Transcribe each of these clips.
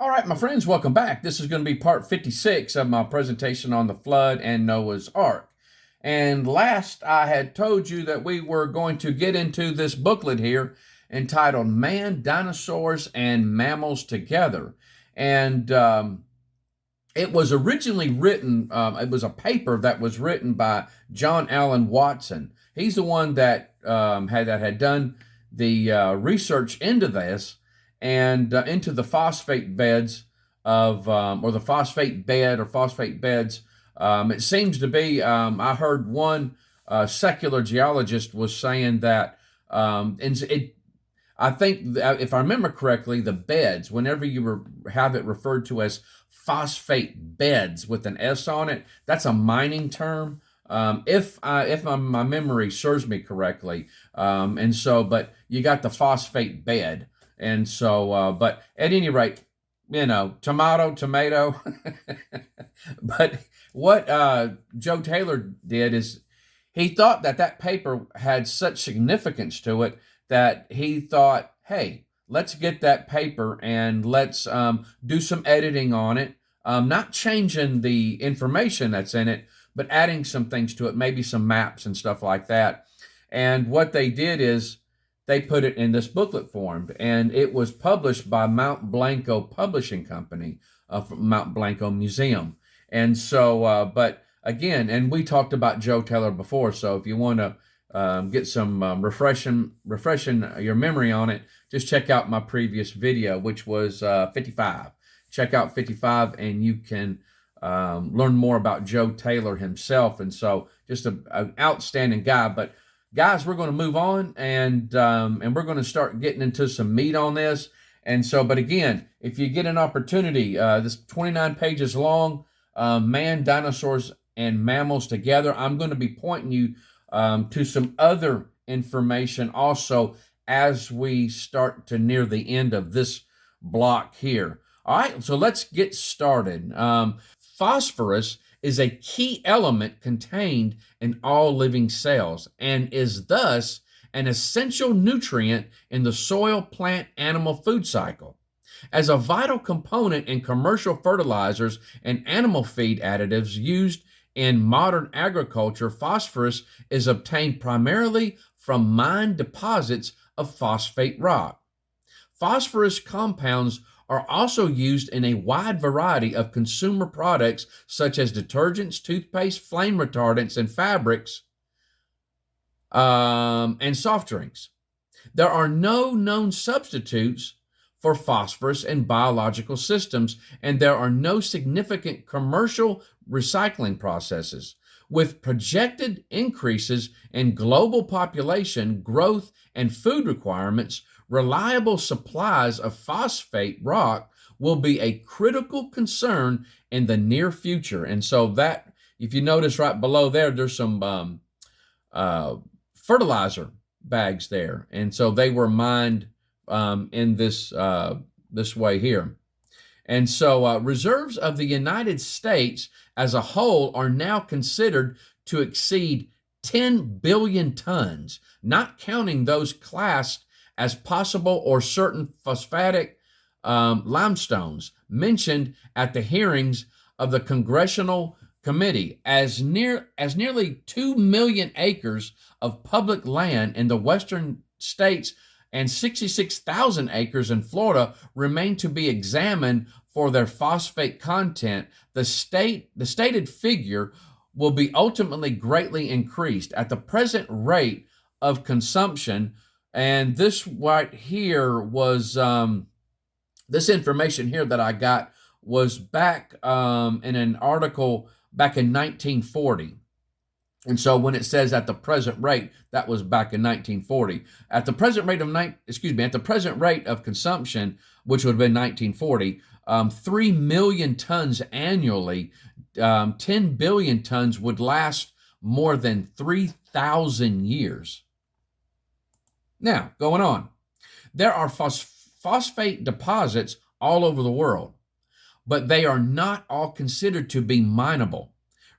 All right, my friends, welcome back. This is going to be part 56 of my presentation on the flood and Noah's Ark. And last, I had told you that we were going to get into this booklet here entitled Man, Dinosaurs, and Mammals Together. And it was originally written, it was a paper that was written by John Allen Watson. He's the one that had done the research into this and into the phosphate beds or the phosphate bed or phosphate beds. It seems to be, I heard one secular geologist was saying that, and I think, if I remember correctly, the beds, whenever have it referred to as phosphate beds with an S on it, that's a mining term. If my memory serves me correctly, but you got the phosphate bed, but at any rate, tomato. But what Joe Taylor did is he thought that paper had such significance to it that he thought, hey, let's get that paper and let's do some editing on it, not changing the information that's in it, but adding some things to it, maybe some maps and stuff like that. And what they did is they put it in this booklet form, and it was published by Mount Blanco Publishing Company from Mount Blanco Museum. And so, but again, and we talked about Joe Taylor before, so if you want to get some refreshing your memory on it, just check out my previous video, which was 55. Check out 55, and you can learn more about Joe Taylor himself. And so, just an outstanding guy. But guys, we're going to move on, and we're going to start getting into some meat on this. And so, but again, if you get an opportunity, this 29 pages long, Man, Dinosaurs, and Mammals Together. I'm going to be pointing you to some other information also as we start to near the end of this block here. All right, so let's get started. Phosphorus is a key element contained in all living cells and is thus an essential nutrient in the soil, plant, animal food cycle. As a vital component in commercial fertilizers and animal feed additives used in modern agriculture, phosphorus is obtained primarily from mined deposits of phosphate rock. Phosphorus compounds are also used in a wide variety of consumer products such as detergents, toothpaste, flame retardants, and fabrics, and soft drinks. There are no known substitutes for phosphorus in biological systems, and there are no significant commercial recycling processes. With projected increases in global population growth and food requirements, reliable supplies of phosphate rock will be a critical concern in the near future. And so that, if you notice right below there, there's some fertilizer bags there. And so they were mined in this way here. And so reserves of the United States as a whole are now considered to exceed 10 billion tons, not counting those classed as possible or certain phosphatic limestones mentioned at the hearings of the Congressional Committee, as nearly 2 million acres of public land in the western states and 66,000 acres in Florida remain to be examined for their phosphate content. The stated figure will be ultimately greatly increased at the present rate of consumption. And this right here was this information here that I got was back in an article back in 1940. And so when it says at the present rate, that was back in 1940. At the present rate of consumption, which would have been 1940, 3 million tons annually, 10 billion tons would last more than 3,000 years. Now, going on. There are phosphate deposits all over the world, but they are not all considered to be mineable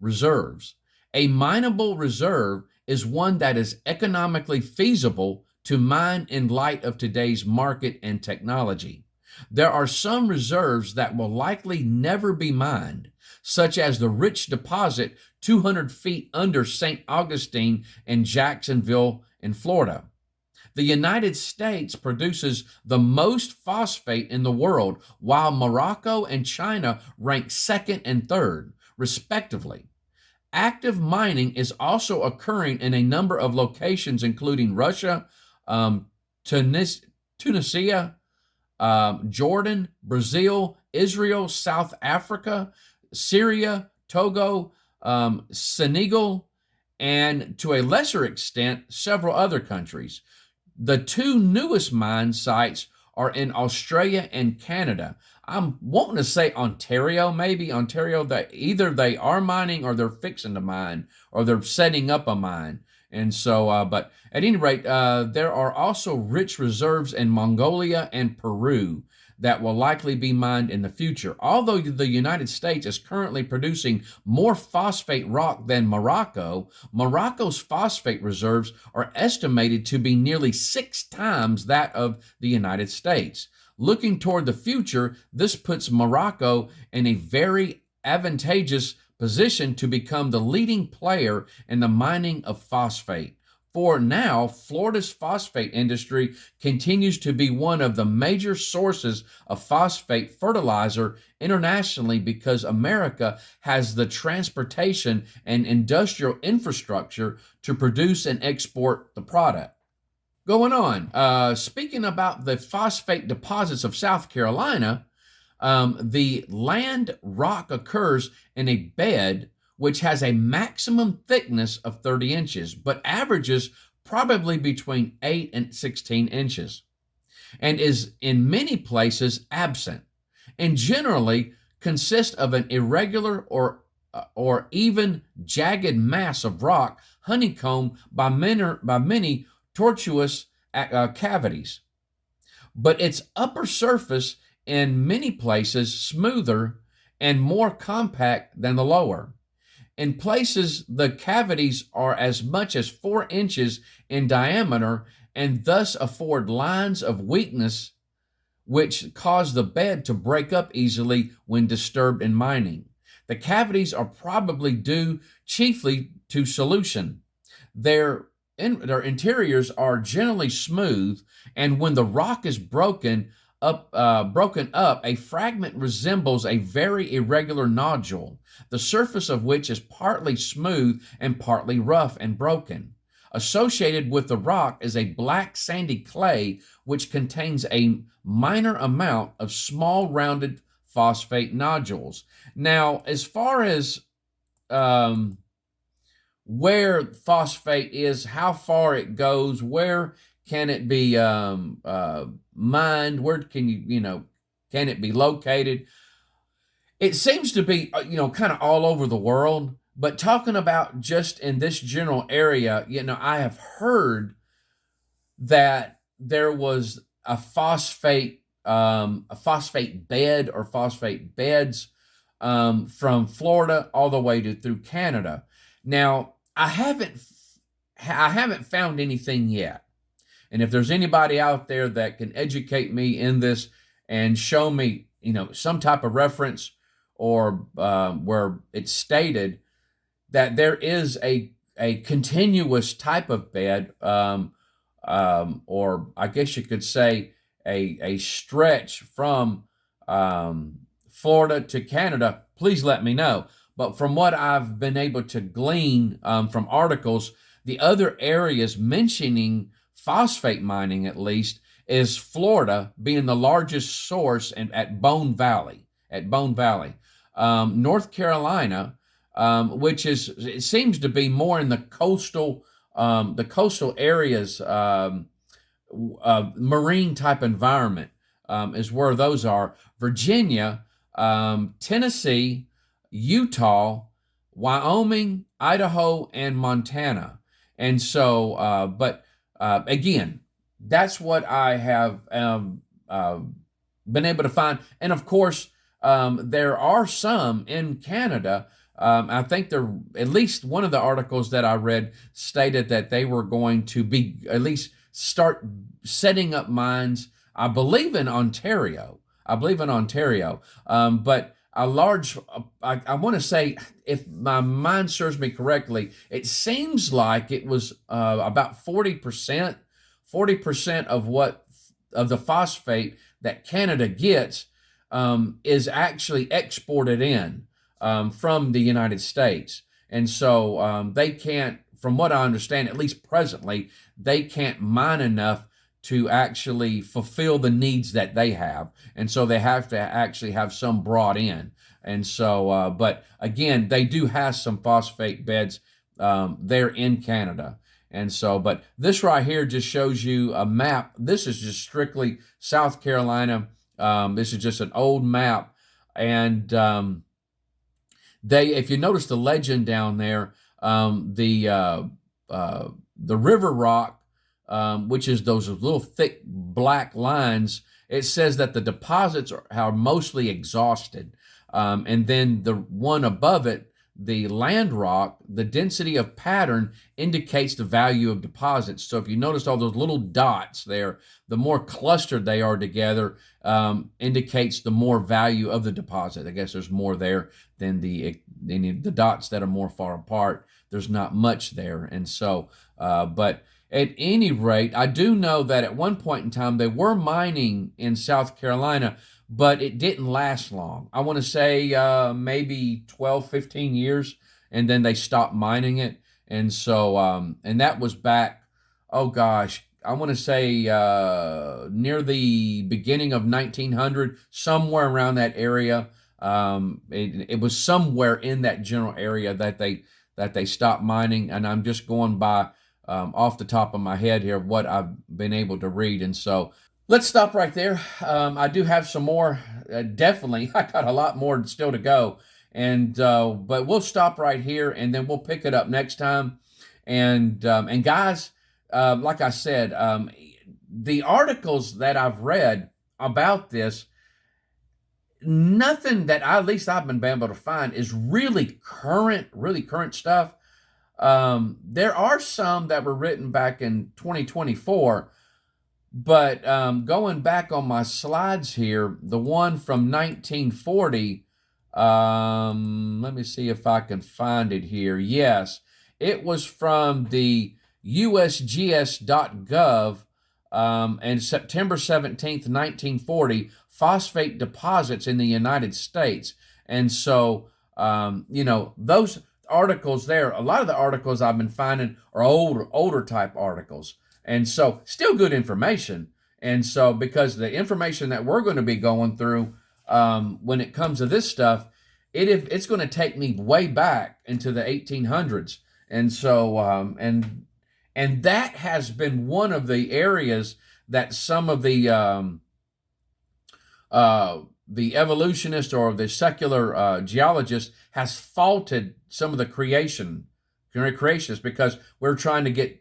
reserves. A mineable reserve is one that is economically feasible to mine in light of today's market and technology. There are some reserves that will likely never be mined, such as the rich deposit 200 feet under St. Augustine in Jacksonville, in Florida. The United States produces the most phosphate in the world, while Morocco and China rank second and third, respectively. Active mining is also occurring in a number of locations, including Russia, um, Tunisia, Jordan, Brazil, Israel, South Africa, Syria, Togo, Senegal, and to a lesser extent, several other countries. The two newest mine sites are in Australia and Canada. I'm wanting to say Ontario, maybe Ontario, that either they are mining or they're fixing to mine or they're setting up a mine. And so, but at any rate, there are also rich reserves in Mongolia and Peru that will likely be mined in the future. Although the United States is currently producing more phosphate rock than Morocco, Morocco's phosphate reserves are estimated to be nearly 6 times that of the United States. Looking toward the future, this puts Morocco in a very advantageous position to become the leading player in the mining of phosphate. For now, Florida's phosphate industry continues to be one of the major sources of phosphate fertilizer internationally because America has the transportation and industrial infrastructure to produce and export the product. Going on, speaking about the phosphate deposits of South Carolina, the land rock occurs in a bed which has a maximum thickness of 30 inches, but averages probably between 8 and 16 inches, and is in many places absent, and generally consists of an irregular or even jagged mass of rock honeycombed by many tortuous cavities. But its upper surface in many places smoother and more compact than the lower. In places, the cavities are as much as 4 inches in diameter and thus afford lines of weakness which cause the bed to break up easily when disturbed in mining. The cavities are probably due chiefly to solution. Their interiors are generally smooth, and when the rock is broken up, a fragment resembles a very irregular nodule, the surface of which is partly smooth and partly rough and broken. Associated with the rock is a black sandy clay which contains a minor amount of small rounded phosphate nodules. Now, as far as where phosphate is, how far it goes, where can it be mined, where can can it be located? It seems to be, kind of all over the world, but talking about just in this general area, I have heard that there was a phosphate bed or phosphate beds from Florida all the way through Canada. Now, I haven't found anything yet. And if there's anybody out there that can educate me in this and show me, some type of reference or where it's stated that there is a continuous type of bed, or I guess you could say a stretch from Florida to Canada, please let me know. But from what I've been able to glean from articles, the other areas mentioning phosphate mining, at least, is Florida being the largest source at Bone Valley. North Carolina, which it seems to be more in the coastal areas, marine type environment, is where those are. Virginia, Tennessee, Utah, Wyoming, Idaho, and Montana. And so, again, that's what I have been able to find. And of course, there are some in Canada. I think at least one of the articles that I read stated that they were going to be at least start setting up mines, I believe in Ontario. I believe in Ontario. But a large, I want to say, if my mind serves me correctly, it seems like it was about 40% of the phosphate that Canada gets is actually exported in from the United States. And so they can't, from what I understand, at least presently, they can't mine enough to actually fulfill the needs that they have. And so they have to actually have some brought in. And so, but again, they do have some phosphate beds there in Canada. And so, but this right here just shows you a map. This is just strictly South Carolina. This is just an old map. And if you notice the legend down there, the river rock, which is those little thick black lines, it says that the deposits are mostly exhausted. And then the one above it, the land rock, the density of pattern indicates the value of deposits. So if you notice all those little dots there, the more clustered they are together, indicates the more value of the deposit. I guess there's more there than the dots that are more far apart. There's not much there. And so, but at any rate, I do know that at one point in time, they were mining in South Carolina, but it didn't last long. I want to say maybe 12, 15 years, and then they stopped mining it. And so, and that was back, oh gosh, I want to say near the beginning of 1900, somewhere around that area. It was somewhere in that general area that they stopped mining, and I'm just going by off the top of my head here what I've been able to read. And so let's stop right there. I do have some more. Definitely, I got a lot more still to go, and but we'll stop right here, and then we'll pick it up next time. And guys, like I said, the articles that I've read about this, nothing that at least I've been able to find is really current stuff. There are some that were written back in 2024, but going back on my slides here, the one from 1940, let me see if I can find it here. Yes, it was from the usgs.gov, and September 17th, 1940, phosphate deposits in the United States. And so, those articles there, a lot of the articles I've been finding are older type articles. And so still good information. And so because the information that we're going to be going through when it comes to this stuff, it's going to take me way back into the 1800s. And so, and that has been one of the areas that some of the evolutionist or the secular geologist has faulted some of the creationists, because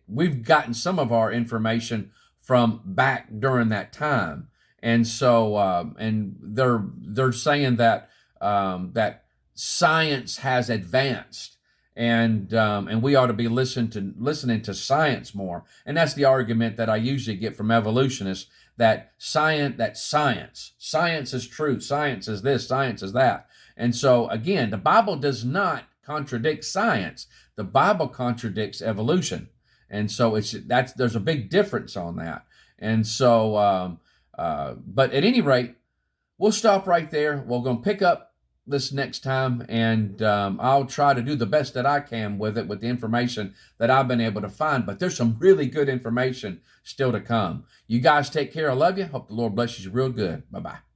we've gotten some of our information from back during that time. And so, and they're saying that, that science has advanced, and we ought to be listening to science more. And that's the argument that I usually get from evolutionists, that science is truth, science is this, science is that. And so again, the Bible does not contradict science. The Bible contradicts evolution. And so there's a big difference on that. And so, but at any rate, we'll stop right there. We're going to pick up this next time, and I'll try to do the best that I can with it, with the information that I've been able to find. But there's some really good information still to come. You guys take care. I love you. Hope the Lord blesses you real good. Bye-bye.